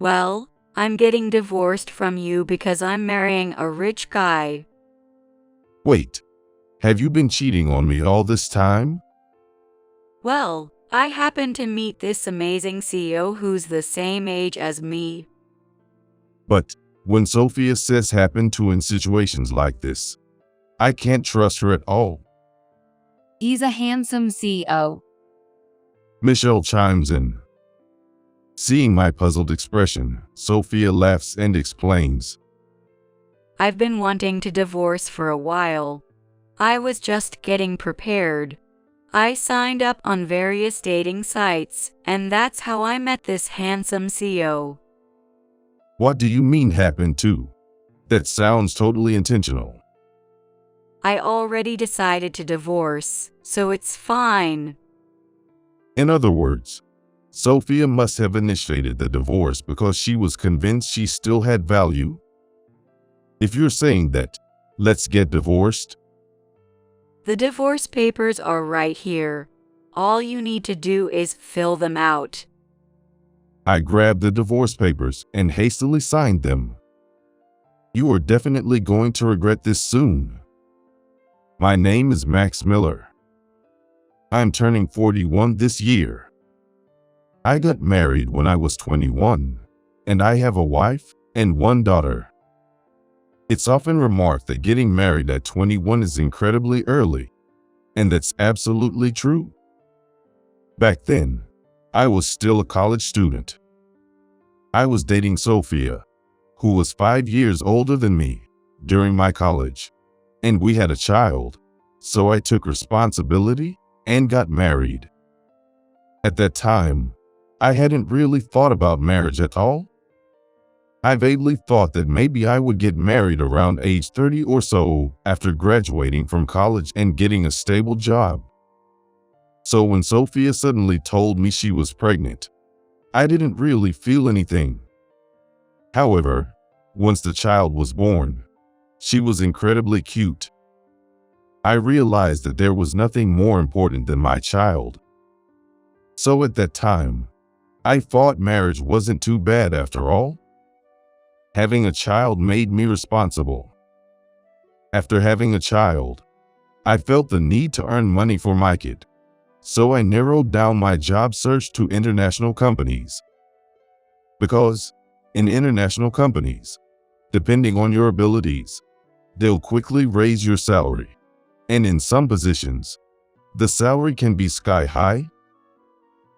Well, I'm getting divorced from you because I'm marrying a rich guy. Wait, have you been cheating on me all this time? Well, I happened to meet this amazing CEO who's the same age as me. But when Sophia says happen to in situations like this, I can't trust her at all. He's a handsome CEO. Michelle chimes in. Seeing my puzzled expression, Sophia laughs and explains. I've been wanting to divorce for a while. I was just getting prepared. I signed up on various dating sites, and that's how I met this handsome CEO. What do you mean happen to? That sounds totally intentional. I already decided to divorce, so it's fine. In other words, Sophia must have initiated the divorce because she was convinced she still had value. If you're saying that, let's get divorced. The divorce papers are right here. All you need to do is fill them out. I grabbed the divorce papers and hastily signed them. You are definitely going to regret this soon. My name is Max Miller. I'm turning 41 this year. I got married when I was 21, and I have a wife and one daughter. It's often remarked that getting married at 21 is incredibly early, and that's absolutely true. Back then, I was still a college student. I was dating Sophia, who was 5 years older than me, during my college, and we had a child, so I took responsibility and got married. At that time, I hadn't really thought about marriage at all. I vaguely thought that maybe I would get married around age 30 or so after graduating from college and getting a stable job. So when Sophia suddenly told me she was pregnant, I didn't really feel anything. However, once the child was born, she was incredibly cute. I realized that there was nothing more important than my child. So at that time, I thought marriage wasn't too bad after all. Having a child made me responsible. After having a child, I felt the need to earn money for my kid, so I narrowed down my job search to international companies. Because in international companies, depending on your abilities, they'll quickly raise your salary, and in some positions, the salary can be sky high.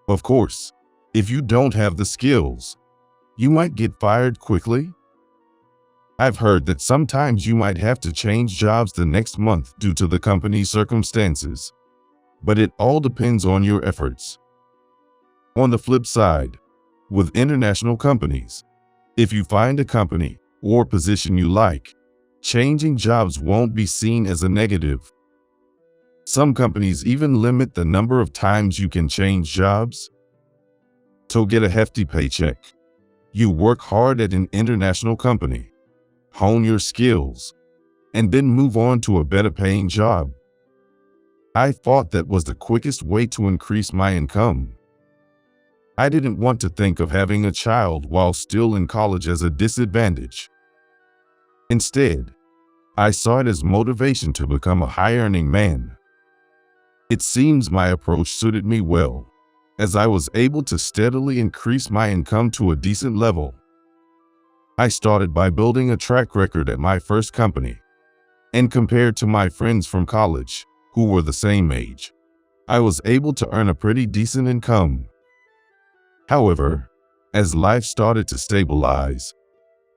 Of course, if you don't have the skills, you might get fired quickly. I've heard that sometimes you might have to change jobs the next month due to the company's circumstances, but it all depends on your efforts. On the flip side, with international companies, if you find a company or position you like, changing jobs won't be seen as a negative. Some companies even limit the number of times you can change jobs. To get a hefty paycheck, you work hard at an international company, hone your skills, and then move on to a better paying job. I thought that was the quickest way to increase my income. I didn't want to think of having a child while still in college as a disadvantage. Instead, I saw it as motivation to become a high-earning man. It seems my approach suited me well, as I was able to steadily increase my income to a decent level. I started by building a track record at my first company, and compared to my friends from college, who were the same age, I was able to earn a pretty decent income. However, as life started to stabilize,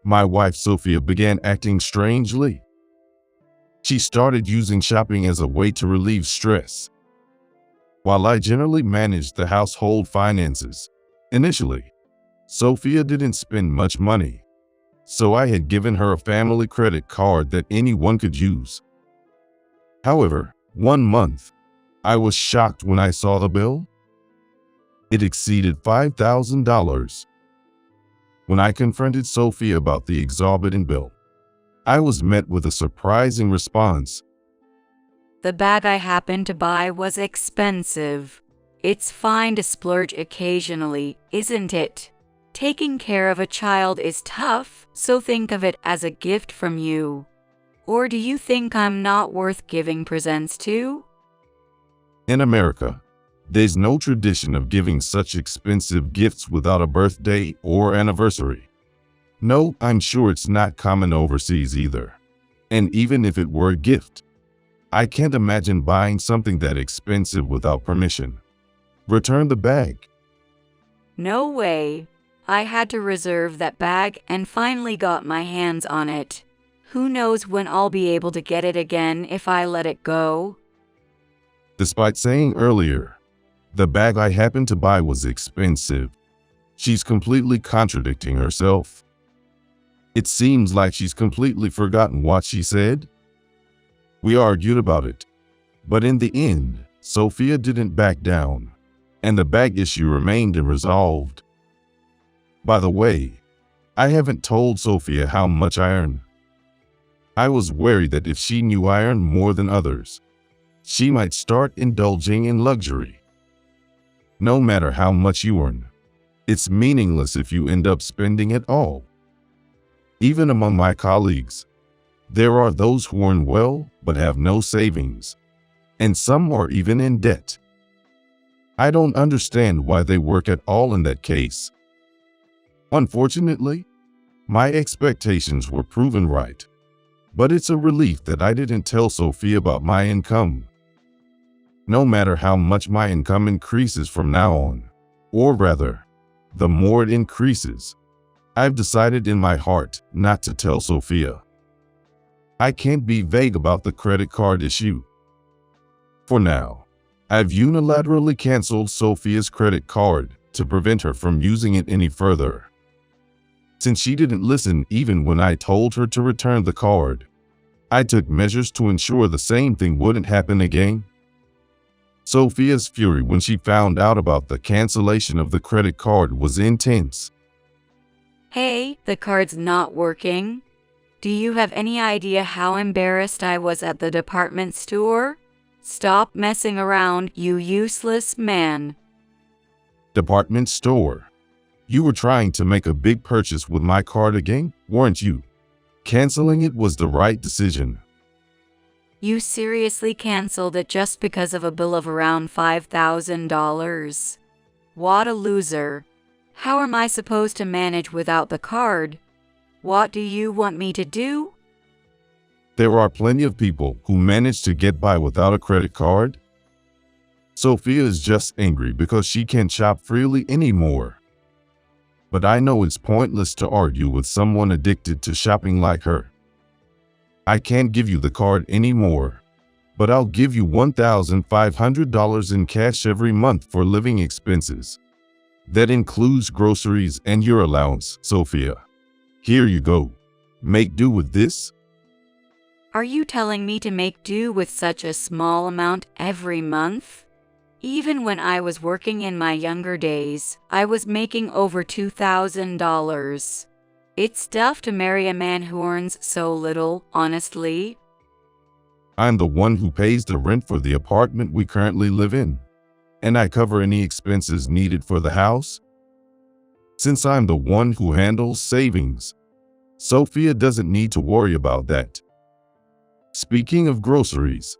my wife Sophia began acting strangely. She started using shopping as a way to relieve stress. While I generally managed the household finances, initially, Sophia didn't spend much money. So I had given her a family credit card that anyone could use. However, one month, I was shocked when I saw the bill. It exceeded $5,000. When I confronted Sophia about the exorbitant bill, I was met with a surprising response. The bag I happened to buy was expensive. It's fine to splurge occasionally, isn't it? Taking care of a child is tough, so think of it as a gift from you. Or do you think I'm not worth giving presents to? In America, there's no tradition of giving such expensive gifts without a birthday or anniversary. No, I'm sure it's not common overseas either. And even if it were a gift, I can't imagine buying something that expensive without permission. Return the bag. No way. I had to reserve that bag and finally got my hands on it. Who knows when I'll be able to get it again if I let it go? Despite saying earlier, the bag I happened to buy was expensive, she's completely contradicting herself. It seems like she's completely forgotten what she said. We argued about it, but in the end, Sophia didn't back down, and the bag issue remained unresolved. By the way, I haven't told Sophia how much I earn. I was worried that if she knew I earned more than others, she might start indulging in luxury. No matter how much you earn, it's meaningless if you end up spending it all. Even among my colleagues, there are those who earn well but have no savings, and some are even in debt. I don't understand why they work at all in that case. Unfortunately, my expectations were proven right, but it's a relief that I didn't tell Sophia about my income. No matter how much my income increases from now on, or rather, the more it increases, I've decided in my heart not to tell Sophia. I can't be vague about the credit card issue. For now, I've unilaterally canceled Sophia's credit card to prevent her from using it any further. Since she didn't listen even when I told her to return the card, I took measures to ensure the same thing wouldn't happen again. Sophia's fury when she found out about the cancellation of the credit card was intense. Hey, the card's not working. Do you have any idea how embarrassed I was at the department store? Stop messing around, you useless man. Department store. You were trying to make a big purchase with my card again, weren't you? Canceling it was the right decision. You seriously canceled it just because of a bill of around $5,000. What a loser. How am I supposed to manage without the card? What do you want me to do? There are plenty of people who manage to get by without a credit card. Sophia is just angry because she can't shop freely anymore. But I know it's pointless to argue with someone addicted to shopping like her. I can't give you the card anymore, but I'll give you $1,500 in cash every month for living expenses. That includes groceries and your allowance, Sophia. Here you go. Make do with this. Are you telling me to make do with such a small amount every month? Even when I was working in my younger days, I was making over $2,000. It's tough to marry a man who earns so little, honestly. I'm the one who pays the rent for the apartment we currently live in, and I cover any expenses needed for the house. Since I'm the one who handles savings, Sophia doesn't need to worry about that. Speaking of groceries,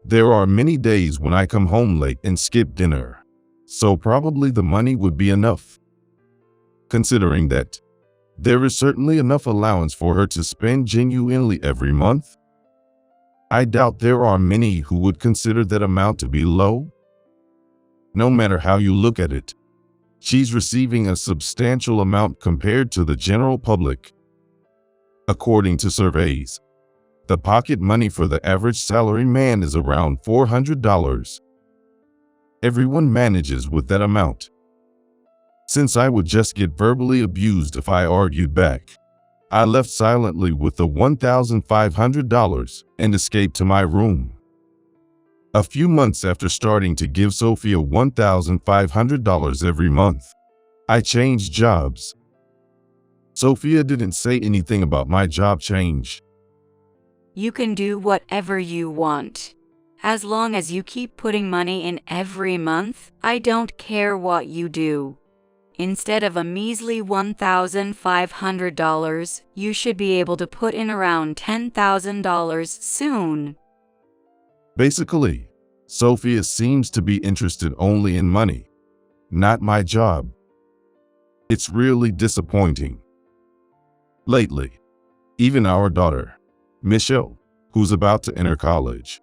there are many days when I come home late and skip dinner, so probably the money would be enough. Considering that, there is certainly enough allowance for her to spend genuinely every month. I doubt there are many who would consider that amount to be low. No matter how you look at it, she's receiving a substantial amount compared to the general public. According to surveys, the pocket money for the average salary man is around $400. Everyone manages with that amount. Since I would just get verbally abused if I argued back, I left silently with the $1,500 and escaped to my room. A few months after starting to give Sophia $1,500 every month, I changed jobs. Sophia didn't say anything about my job change. You can do whatever you want. As long as you keep putting money in every month, I don't care what you do. Instead of a measly $1,500, you should be able to put in around $10,000 soon. Basically, Sophia seems to be interested only in money, not my job. It's really disappointing. Lately, even our daughter, Michelle, who's about to enter college,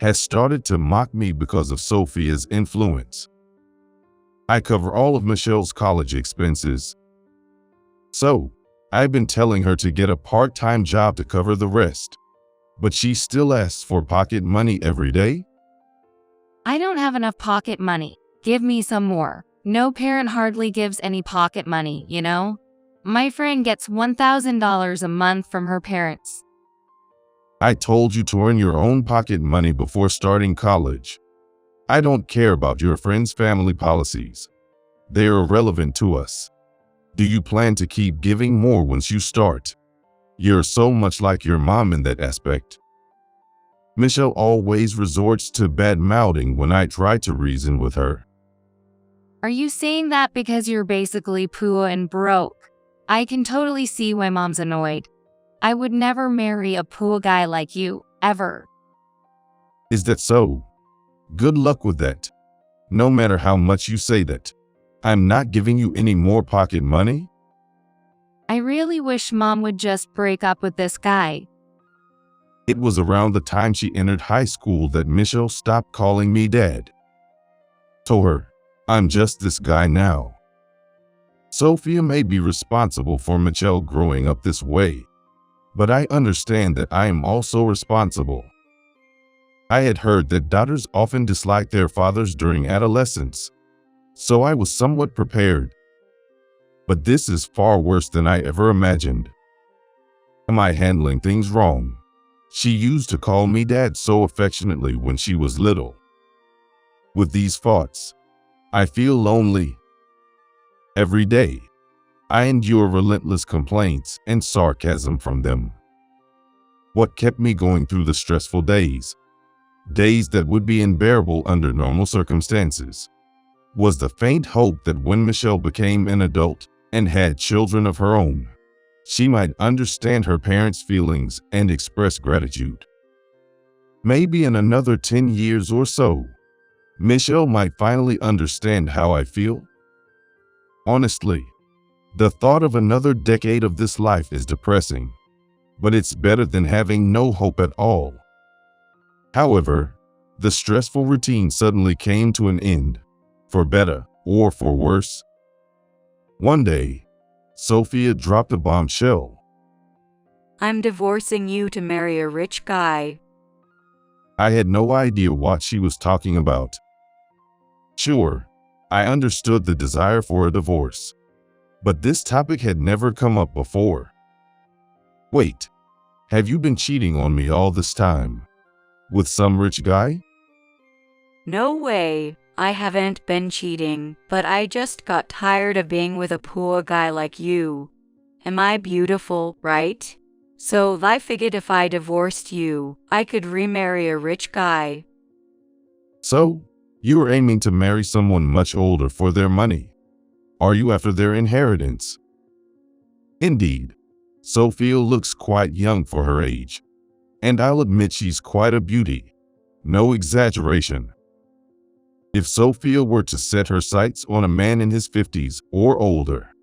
has started to mock me because of Sophia's influence. I cover all of Michelle's college expenses, so I've been telling her to get a part-time job to cover the rest, but she still asks for pocket money every day. I don't have enough pocket money. Give me some more. No parent hardly gives any pocket money, you know? My friend gets $1,000 a month from her parents. I told you to earn your own pocket money before starting college. I don't care about your friend's family policies. They are irrelevant to us. Do you plan to keep giving more once you start? You're so much like your mom in that aspect. Michelle always resorts to bad-mouthing when I try to reason with her. Are you saying that because you're basically poor and broke? I can totally see why mom's annoyed. I would never marry a poor guy like you, ever. Is that so? Good luck with that. No matter how much you say that, I'm not giving you any more pocket money. I really wish mom would just break up with this guy. It was around the time she entered high school that Michelle stopped calling me dad. Told her, I'm just this guy now. Sophia may be responsible for Michelle growing up this way, but I understand that I am also responsible. I had heard that daughters often dislike their fathers during adolescence, so I was somewhat prepared. But this is far worse than I ever imagined. Am I handling things wrong? She used to call me dad so affectionately when she was little. With these thoughts, I feel lonely. Every day, I endure relentless complaints and sarcasm from them. What kept me going through the stressful days that would be unbearable under normal circumstances, was the faint hope that when Michelle became an adult and had children of her own, she might understand her parents' feelings and express gratitude. Maybe in another 10 years or so, Michelle might finally understand how I feel. Honestly, the thought of another decade of this life is depressing, but it's better than having no hope at all. However, the stressful routine suddenly came to an end, for better or for worse. One day, Sophia dropped a bombshell. I'm divorcing you to marry a rich guy. I had no idea what she was talking about. Sure, I understood the desire for a divorce, but this topic had never come up before. Wait, have you been cheating on me all this time? With some rich guy? No way, I haven't been cheating, but I just got tired of being with a poor guy like you. Am I beautiful, right? So I figured if I divorced you, I could remarry a rich guy. So, you are aiming to marry someone much older for their money. Are you after their inheritance? Indeed, Sophia looks quite young for her age, and I'll admit she's quite a beauty. No exaggeration. If Sophia were to set her sights on a man in his 50s or older,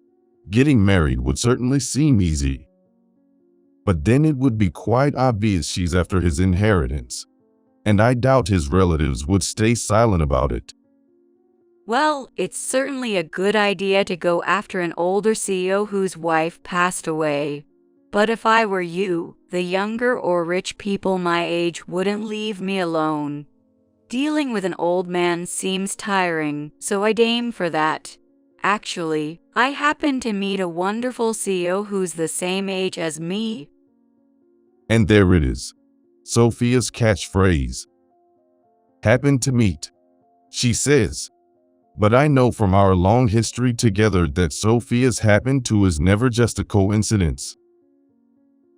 getting married would certainly seem easy. But then it would be quite obvious she's after his inheritance, and I doubt his relatives would stay silent about it. Well, it's certainly a good idea to go after an older CEO whose wife passed away. But if I were you, the younger or rich people my age wouldn't leave me alone. Dealing with an old man seems tiring, so I'd aim for that. Actually, I happened to meet a wonderful CEO who's the same age as me. And there it is, Sophia's catchphrase. Happened to meet, she says. But I know from our long history together that Sophia's happened to is never just a coincidence.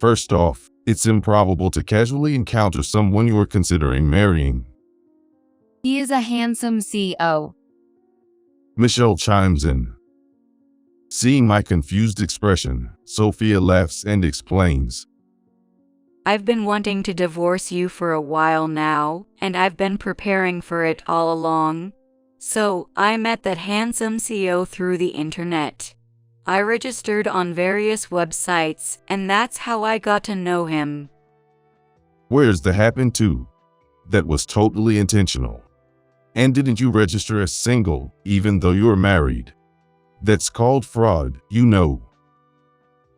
First off, it's improbable to casually encounter someone you are considering marrying. He is a handsome CEO. Michelle chimes in. Seeing my confused expression, Sophia laughs and explains. I've been wanting to divorce you for a while now, and I've been preparing for it all along. So, I met that handsome CEO through the internet. I registered on various websites, and that's how I got to know him. Where's the happen to? That was totally intentional. And didn't you register as single, even though you're married? That's called fraud, you know.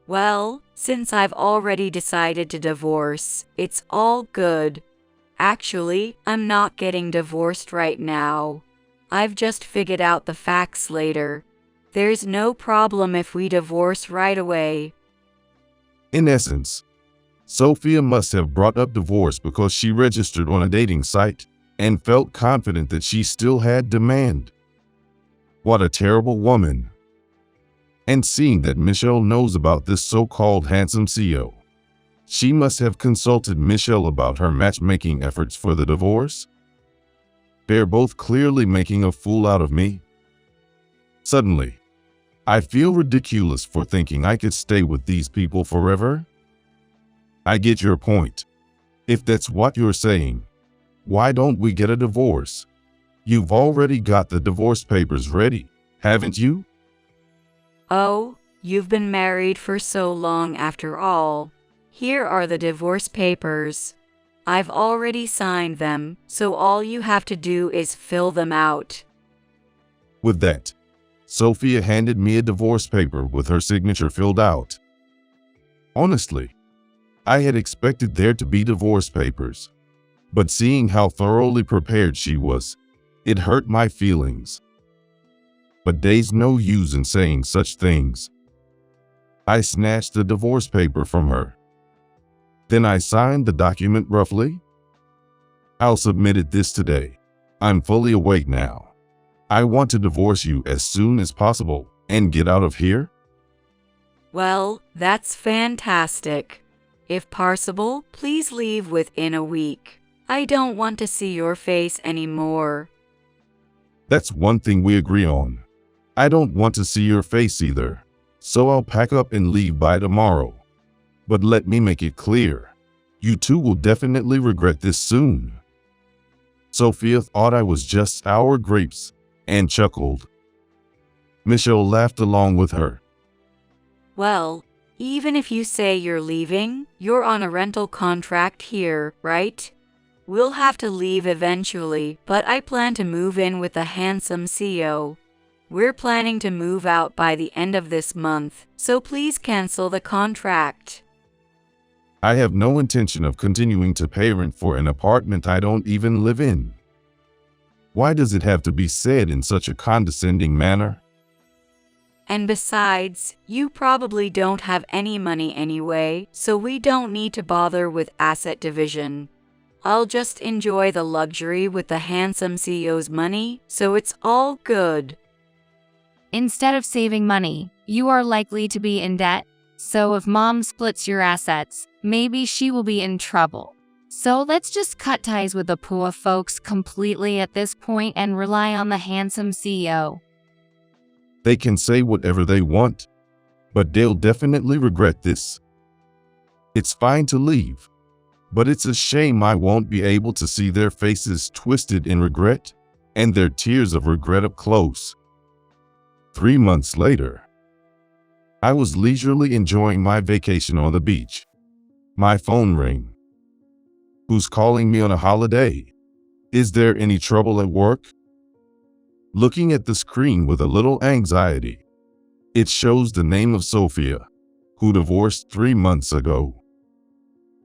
Well, since I've already decided to divorce, it's all good. Actually, I'm not getting divorced right now. I've just figured out the facts later. There's no problem if we divorce right away. In essence, Sophia must have brought up divorce because she registered on a dating site and felt confident that she still had demand. What a terrible woman. And seeing that Michelle knows about this so-called handsome CEO, she must have consulted Michelle about her matchmaking efforts for the divorce. They're both clearly making a fool out of me. Suddenly, I feel ridiculous for thinking I could stay with these people forever. I get your point. If that's what you're saying, why don't we get a divorce? You've already got the divorce papers ready, haven't you? Oh, you've been married for so long after all. Here are the divorce papers. I've already signed them, so all you have to do is fill them out. With that, Sophia handed me a divorce paper with her signature filled out. Honestly, I had expected there to be divorce papers, but seeing how thoroughly prepared she was, it hurt my feelings. But there's no use in saying such things. I snatched the divorce paper from her. Then I signed the document roughly. I'll submit it this today. I'm fully awake now. I want to divorce you as soon as possible and get out of here. Well, that's fantastic. If possible, please leave within a week. I don't want to see your face anymore. That's one thing we agree on. I don't want to see your face either, so I'll pack up and leave by tomorrow. But let me make it clear, you two will definitely regret this soon. Sophia thought I was just sour grapes and chuckled. Michelle laughed along with her. Well, even if you say you're leaving, you're on a rental contract here, right? We'll have to leave eventually, but I plan to move in with the handsome CEO. We're planning to move out by the end of this month, so please cancel the contract. I have no intention of continuing to pay rent for an apartment I don't even live in. Why does it have to be said in such a condescending manner? And besides, you probably don't have any money anyway, so we don't need to bother with asset division. I'll just enjoy the luxury with the handsome CEO's money, so it's all good. Instead of saving money, you are likely to be in debt. So if mom splits your assets, maybe she will be in trouble. So let's just cut ties with the poor folks completely at this point and rely on the handsome CEO. They can say whatever they want, but they'll definitely regret this. It's fine to leave, but it's a shame I won't be able to see their faces twisted in regret and their tears of regret up close. 3 months later, I was leisurely enjoying my vacation on the beach. My phone rang. Who's calling me on a holiday? Is there any trouble at work? Looking at the screen with a little anxiety, it shows the name of Sophia, who divorced 3 months ago.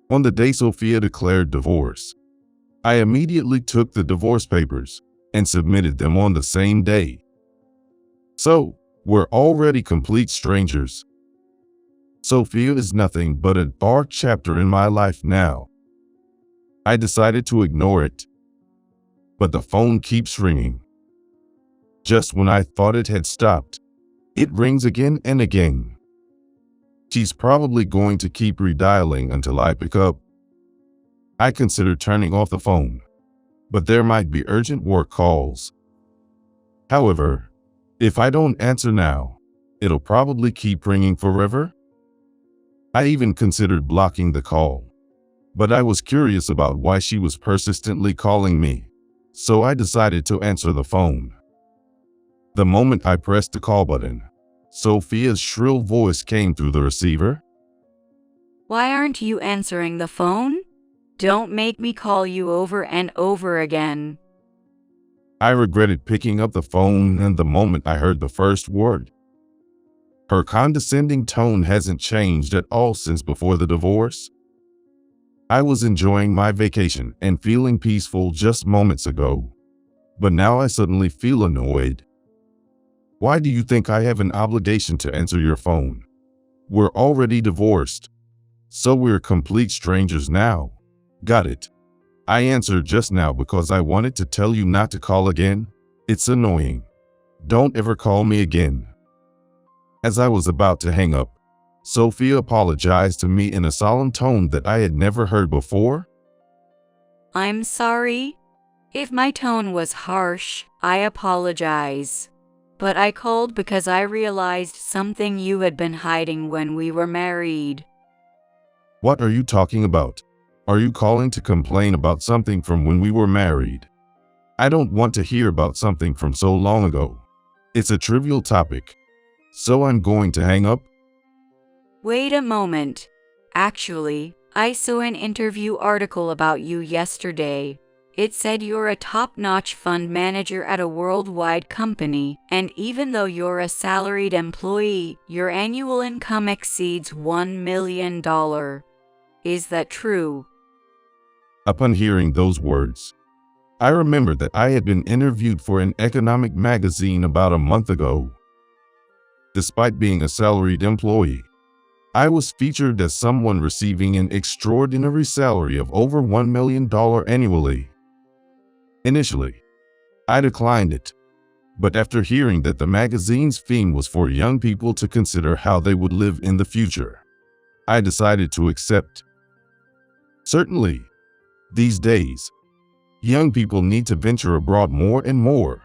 On the day Sophia declared divorce, I immediately took the divorce papers and submitted them on the same day. So, we're already complete strangers. Sophia is nothing but a dark chapter in my life now. I decided to ignore it, but the phone keeps ringing. Just when I thought it had stopped, it rings again and again. She's probably going to keep redialing until I pick up. I consider turning off the phone, but there might be urgent work calls. However, if I don't answer now, It'll probably keep ringing forever. I even considered blocking the call, but I was curious about why she was persistently calling me, so I decided to answer the phone. The moment I pressed the call button, Sophia's shrill voice came through the receiver. Why aren't you answering the phone? Don't make me call you over and over again. I regretted picking up the phone and the moment I heard the first word. Her condescending tone hasn't changed at all since before the divorce. I was enjoying my vacation and feeling peaceful just moments ago, but now I suddenly feel annoyed. Why do you think I have an obligation to answer your phone? We're already divorced, so we're complete strangers now. Got it. I answered just now because I wanted to tell you not to call again. It's annoying. Don't ever call me again. As I was about to hang up, Sophia apologized to me in a solemn tone that I had never heard before. I'm sorry. If my tone was harsh, I apologize. But I called because I realized something you had been hiding when we were married. What are you talking about? Are you calling to complain about something from when we were married? I don't want to hear about something from so long ago. It's a trivial topic, so I'm going to hang up. Wait a moment. Actually, I saw an interview article about you yesterday. It said you're a top-notch fund manager at a worldwide company, and even though you're a salaried employee, your annual income exceeds $1 million. Is that true? Upon hearing those words, I remembered that I had been interviewed for an economic magazine about a month ago. Despite being a salaried employee, I was featured as someone receiving an extraordinary salary of over $1 million annually. Initially, I declined it, but after hearing that the magazine's theme was for young people to consider how they would live in the future, I decided to accept. Certainly, these days, young people need to venture abroad more and more.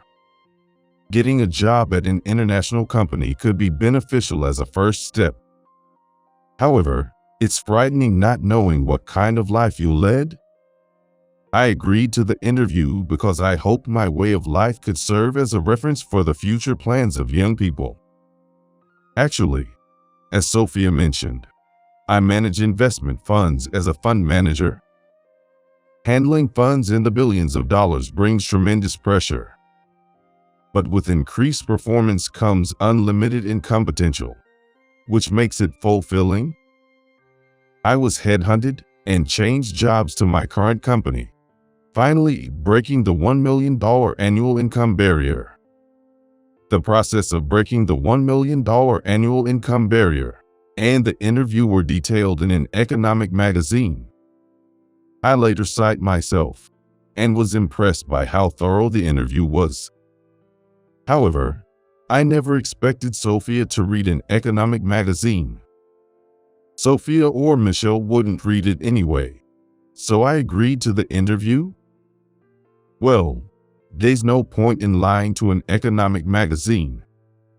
Getting a job at an international company could be beneficial as a first step. However, it's frightening not knowing what kind of life you led. I agreed to the interview because I hoped my way of life could serve as a reference for the future plans of young people. Actually, as Sophia mentioned, I manage investment funds as a fund manager. Handling funds in the billions of dollars brings tremendous pressure. But with increased performance comes unlimited income potential, which makes it fulfilling. I was headhunted and changed jobs to my current company, finally breaking the $1 million annual income barrier. The process of breaking the $1 million annual income barrier and the interview were detailed in an economic magazine. I later cite myself and was impressed by how thorough the interview was. However, I never expected Sophia to read an economic magazine. Sophia or Michelle wouldn't read it anyway, so I agreed to the interview. Well, there's no point in lying to an economic magazine.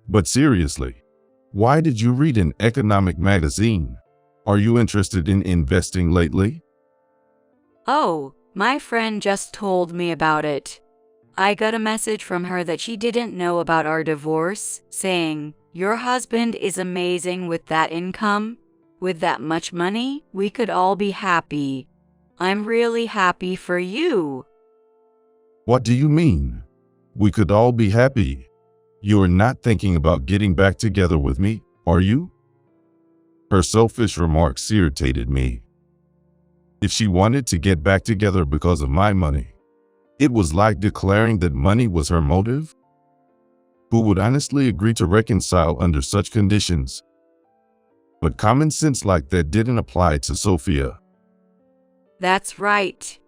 But seriously, why did you read an economic magazine? Are you interested in investing lately? Oh, my friend just told me about it. I got a message from her that she didn't know about our divorce, saying, "Your husband is amazing with that income. With that much money, we could all be happy. I'm really happy for you." What do you mean? We could all be happy. You're not thinking about getting back together with me, are you? Her selfish remarks irritated me. If she wanted to get back together because of my money, it was like declaring that money was her motive. Who would honestly agree to reconcile under such conditions? But common sense like that didn't apply to Sophia. That's right.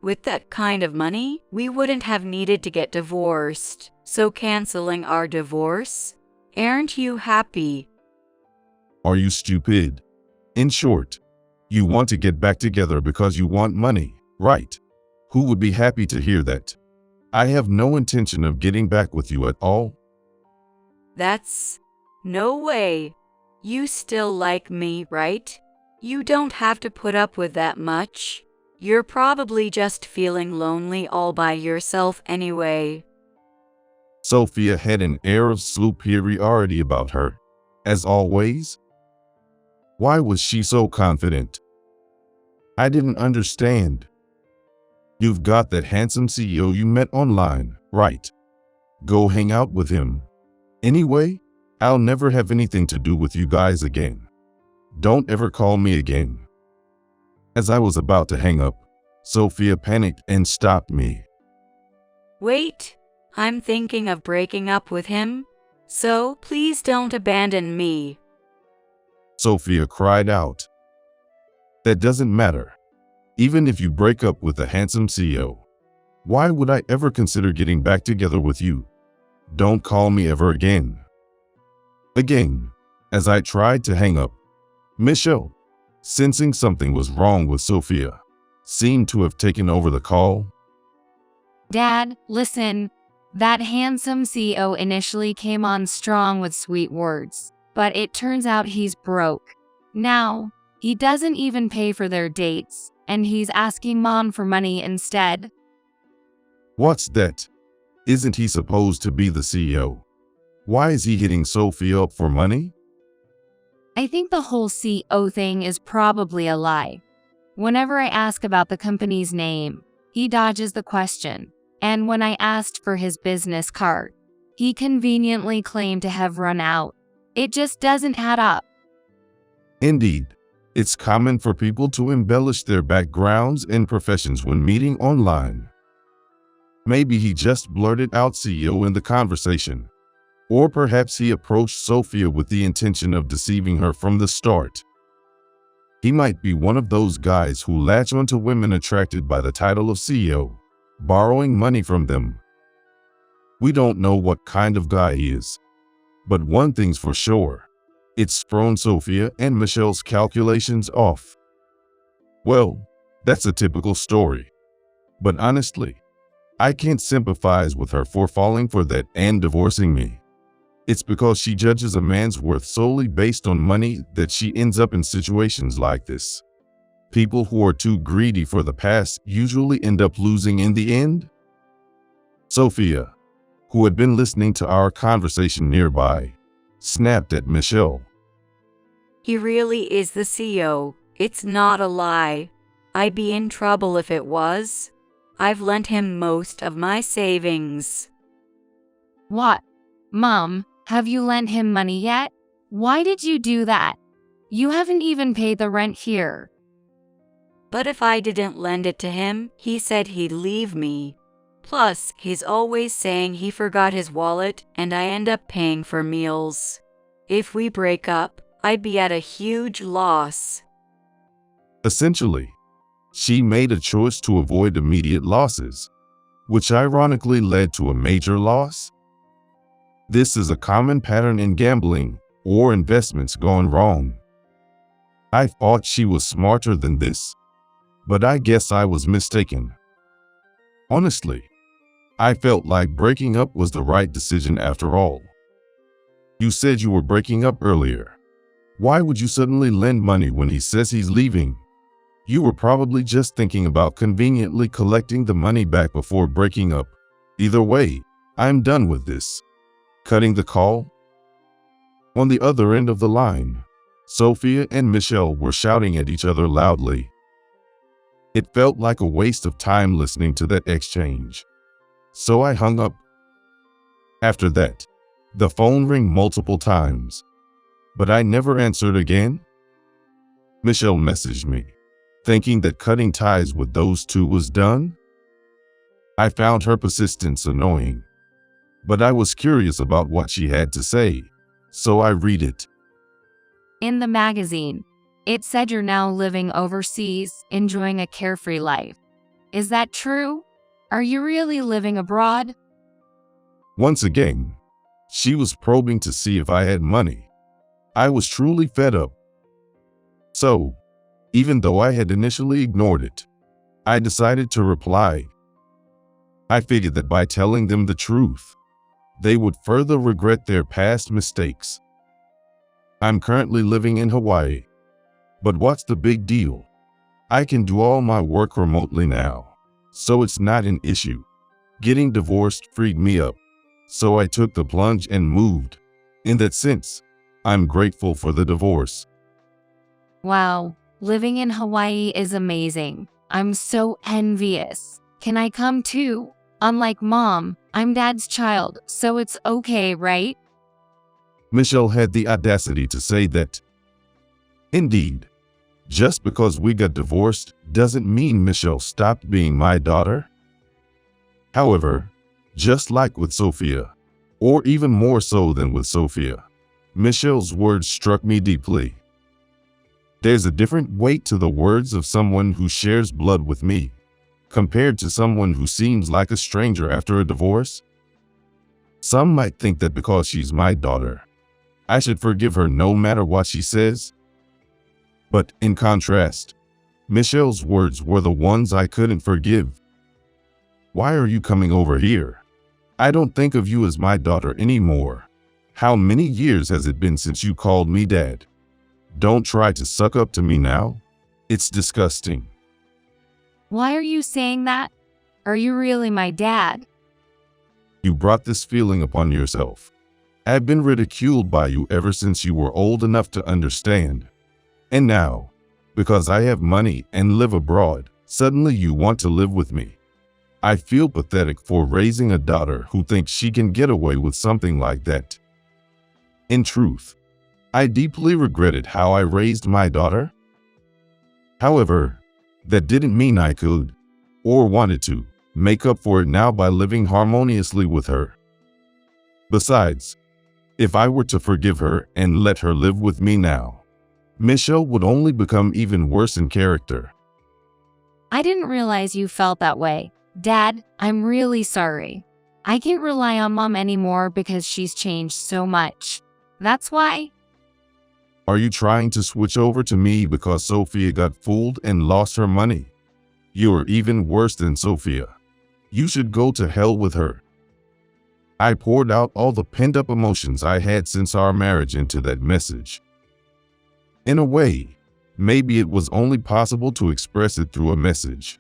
With that kind of money, we wouldn't have needed to get divorced. So canceling our divorce? Aren't you happy? Are you stupid? In short, you want to get back together because you want money, right? Who would be happy to hear that? I have no intention of getting back with you at all. That's No way. You still like me, right? You don't have to put up with that much. You're probably just feeling lonely all by yourself anyway. Sophia had an air of superiority about her, as always. Why was she so confident? I didn't understand. You've got that handsome CEO you met online, right? Go hang out with him. Anyway, I'll never have anything to do with you guys again. Don't ever call me again. As I was about to hang up, Sophia panicked and stopped me. Wait, I'm thinking of breaking up with him, so please don't abandon me. Sophia cried out. That doesn't matter. Even if you break up with the handsome CEO, why would I ever consider getting back together with you? Don't call me ever again. Again, as I tried to hang up, Michelle, sensing something was wrong with Sophia, seemed to have taken over the call. Dad, listen. That handsome CEO initially came on strong with sweet words, but it turns out he's broke. Now, he doesn't even pay for their dates, and he's asking Mom for money instead. What's that? Isn't he supposed to be the CEO? Why is he hitting Sophia up for money? I think the whole CEO thing is probably a lie. Whenever I ask about the company's name, he dodges the question. And when I asked for his business card, he conveniently claimed to have run out. It just doesn't add up. Indeed, it's common for people to embellish their backgrounds and professions when meeting online. Maybe he just blurted out CEO in the conversation. Or perhaps he approached Sophia with the intention of deceiving her from the start. He might be one of those guys who latch onto women attracted by the title of CEO, borrowing money from them. We don't know what kind of guy he is. But one thing's for sure, it's thrown Sophia and Michelle's calculations off. Well, that's a typical story. But honestly, I can't sympathize with her for falling for that and divorcing me. It's because she judges a man's worth solely based on money that she ends up in situations like this. People who are too greedy for the past usually end up losing in the end. Sophia, who had been listening to our conversation nearby, snapped at Michelle. He really is the CEO. It's not a lie. I'd be in trouble if it was. I've lent him most of my savings. What? Mom, have you lent him money yet? Why did you do that? You haven't even paid the rent here. But if I didn't lend it to him, he said he'd leave me. Plus, he's always saying he forgot his wallet and I end up paying for meals. If we break up, I'd be at a huge loss. Essentially, she made a choice to avoid immediate losses, which ironically led to a major loss. This is a common pattern in gambling or investments gone wrong. I thought she was smarter than this, but I guess I was mistaken. Honestly, I felt like breaking up was the right decision after all. You said you were breaking up earlier. Why would you suddenly lend money when he says he's leaving? You were probably just thinking about conveniently collecting the money back before breaking up. Either way, I'm done with this. Cutting the call. On the other end of the line, Sophia and Michelle were shouting at each other loudly. It felt like a waste of time listening to that exchange. So I hung up. After that, the phone rang multiple times, but I never answered again. Michelle messaged me, thinking that cutting ties with those two was done. I found her persistence annoying, but I was curious about what she had to say, so I read it. In the magazine, it said you're now living overseas, enjoying a carefree life. Is that true? Are you really living abroad? Once again, she was probing to see if I had money. I was truly fed up. So, even though I had initially ignored it, I decided to reply. I figured that by telling them the truth, they would further regret their past mistakes, I'm currently living in Hawaii. But what's the big deal? I can do all my work remotely now, so it's not an issue. Getting divorced freed me up, so I took the plunge and moved. In that sense, I'm grateful for the divorce. Wow, living in Hawaii is amazing. I'm so envious. Can I come too? Unlike Mom, I'm Dad's child, so it's okay, right? Michelle had the audacity to say that. Indeed, just because we got divorced doesn't mean Michelle stopped being my daughter. However, just like with Sophia, or even more so than with Sophia, Michelle's words struck me deeply. There's a different weight to the words of someone who shares blood with me, compared to someone who seems like a stranger after a divorce. Some might think that because she's my daughter, I should forgive her no matter what she says. But in contrast, Michelle's words were the ones I couldn't forgive. Why are you coming over here? I don't think of you as my daughter anymore. How many years has it been since you called me Dad? Don't try to suck up to me now. It's disgusting. Why are you saying that? Are you really my dad? You brought this feeling upon yourself. I've been ridiculed by you ever since you were old enough to understand. And now, because I have money and live abroad, suddenly you want to live with me. I feel pathetic for raising a daughter who thinks she can get away with something like that. In truth, I deeply regretted how I raised my daughter. However, that didn't mean I could, or wanted to, make up for it now by living harmoniously with her. Besides, if I were to forgive her and let her live with me now, Michelle would only become even worse in character. I didn't realize you felt that way. Dad, I'm really sorry. I can't rely on Mom anymore because she's changed so much. That's why. Are you trying to switch over to me because Sophia got fooled and lost her money? You're even worse than Sophia. You should go to hell with her. I poured out all the pent-up emotions I had since our marriage into that message. In a way, maybe it was only possible to express it through a message.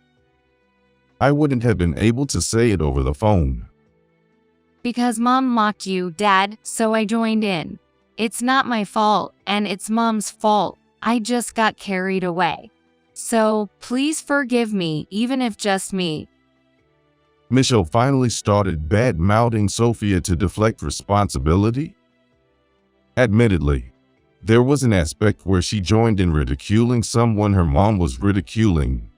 I wouldn't have been able to say it over the phone. Because Mom mocked you, Dad, so I joined in. It's not my fault, and it's Mom's fault. I just got carried away. So, please forgive me, even if just me. Michelle finally started bad-mouthing Sophia to deflect responsibility. Admittedly, there was an aspect where she joined in ridiculing someone her mom was ridiculing.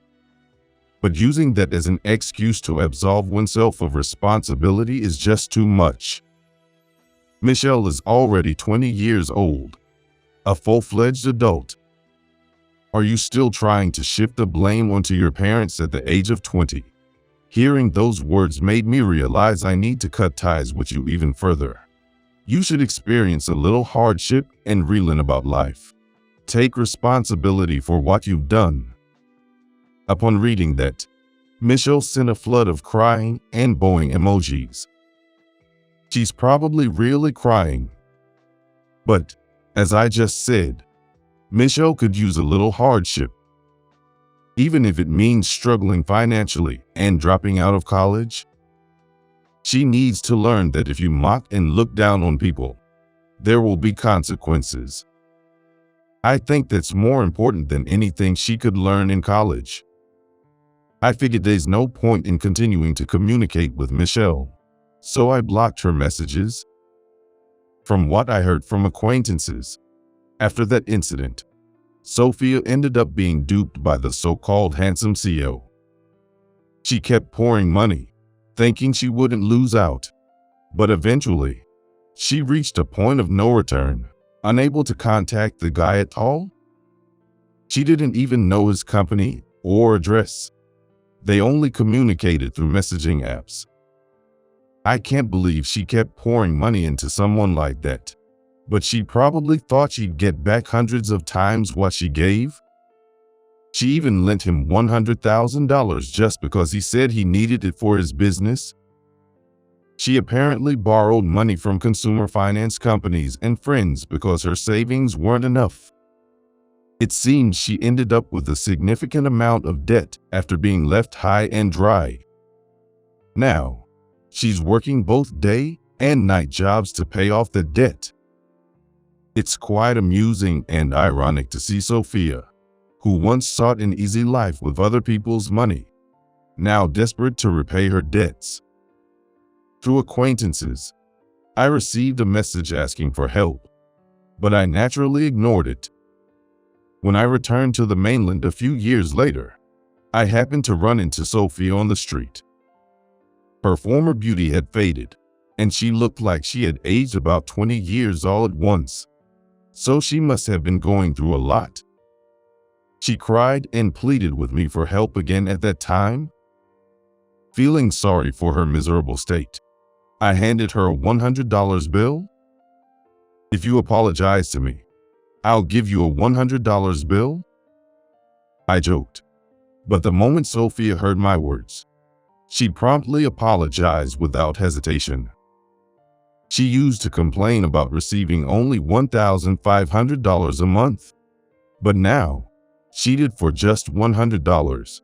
But using that as an excuse to absolve oneself of responsibility is just too much. Michelle is already 20 years old, a full-fledged adult. Are you still trying to shift the blame onto your parents at the age of 20? Hearing those words made me realize I need to cut ties with you even further. You should experience a little hardship and relearn about life. Take responsibility for what you've done. Upon reading that, Michelle sent a flood of crying and bowing emojis. She's probably really crying. But, as I just said, Michelle could use a little hardship. Even if it means struggling financially and dropping out of college. She needs to learn that if you mock and look down on people, there will be consequences. I think that's more important than anything she could learn in college. I figured there's no point in continuing to communicate with Michelle, so I blocked her messages. From what I heard from acquaintances, after that incident, Sophia ended up being duped by the so-called handsome CEO. She kept pouring money, thinking she wouldn't lose out. But eventually, she reached a point of no return, unable to contact the guy at all. She didn't even know his company or address. They only communicated through messaging apps. I can't believe she kept pouring money into someone like that. But she probably thought she'd get back hundreds of times what she gave. She even lent him $100,000 just because he said he needed it for his business. She apparently borrowed money from consumer finance companies and friends because her savings weren't enough. It seems she ended up with a significant amount of debt after being left high and dry. Now, she's working both day and night jobs to pay off the debt. It's quite amusing and ironic to see Sophia, who once sought an easy life with other people's money, now desperate to repay her debts. Through acquaintances, I received a message asking for help, but I naturally ignored it. When I returned to the mainland a few years later, I happened to run into Sophia on the street. Her former beauty had faded, and she looked like she had aged about 20 years all at once, so she must have been going through a lot. She cried and pleaded with me for help again at that time. Feeling sorry for her miserable state, I handed her a $100 bill. "If you apologize to me, I'll give you a $100 bill," I joked. But the moment Sophia heard my words, she promptly apologized without hesitation. She used to complain about receiving only $1,500 a month, but now she did for just $100.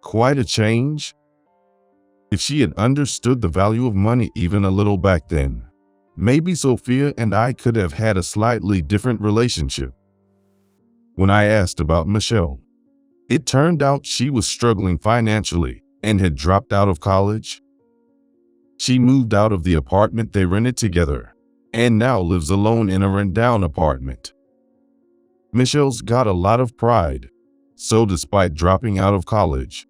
Quite a change. If she had understood the value of money even a little back then, maybe Sophia and I could have had a slightly different relationship. When I asked about Michelle, it turned out she was struggling financially and had dropped out of college. She moved out of the apartment they rented together and now lives alone in a rent-down apartment. Michelle's got a lot of pride, so despite dropping out of college,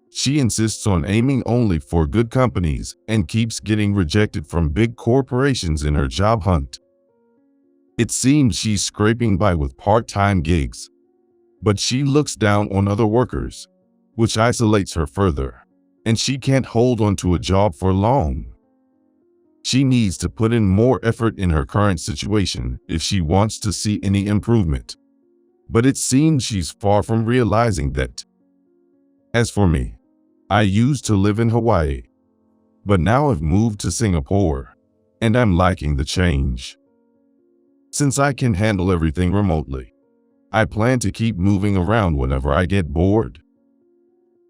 she insists on aiming only for good companies and keeps getting rejected from big corporations in her job hunt. It seems she's scraping by with part-time gigs, but she looks down on other workers, which isolates her further, and she can't hold on to a job for long. She needs to put in more effort in her current situation if she wants to see any improvement, but it seems she's far from realizing that. As for me, I used to live in Hawaii, but now I've moved to Singapore, and I'm liking the change. Since I can handle everything remotely, I plan to keep moving around whenever I get bored.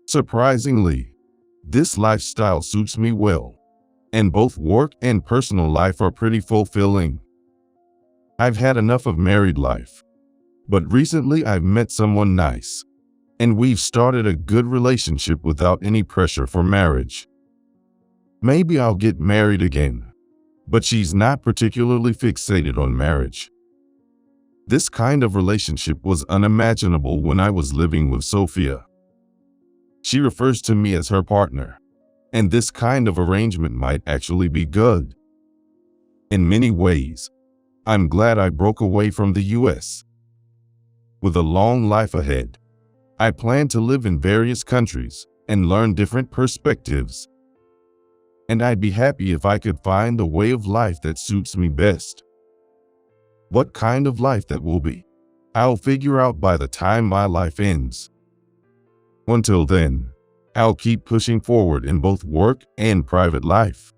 Surprisingly, this lifestyle suits me well, and both work and personal life are pretty fulfilling. I've had enough of married life, but recently I've met someone nice, and we've started a good relationship without any pressure for marriage. Maybe I'll get married again, but she's not particularly fixated on marriage. This kind of relationship was unimaginable when I was living with Sophia. She refers to me as her partner, and this kind of arrangement might actually be good. In many ways, I'm glad I broke away from the US. With a long life ahead, I plan to live in various countries and learn different perspectives. And I'd be happy if I could find the way of life that suits me best. What kind of life that will be, I'll figure out by the time my life ends. Until then, I'll keep pushing forward in both work and private life.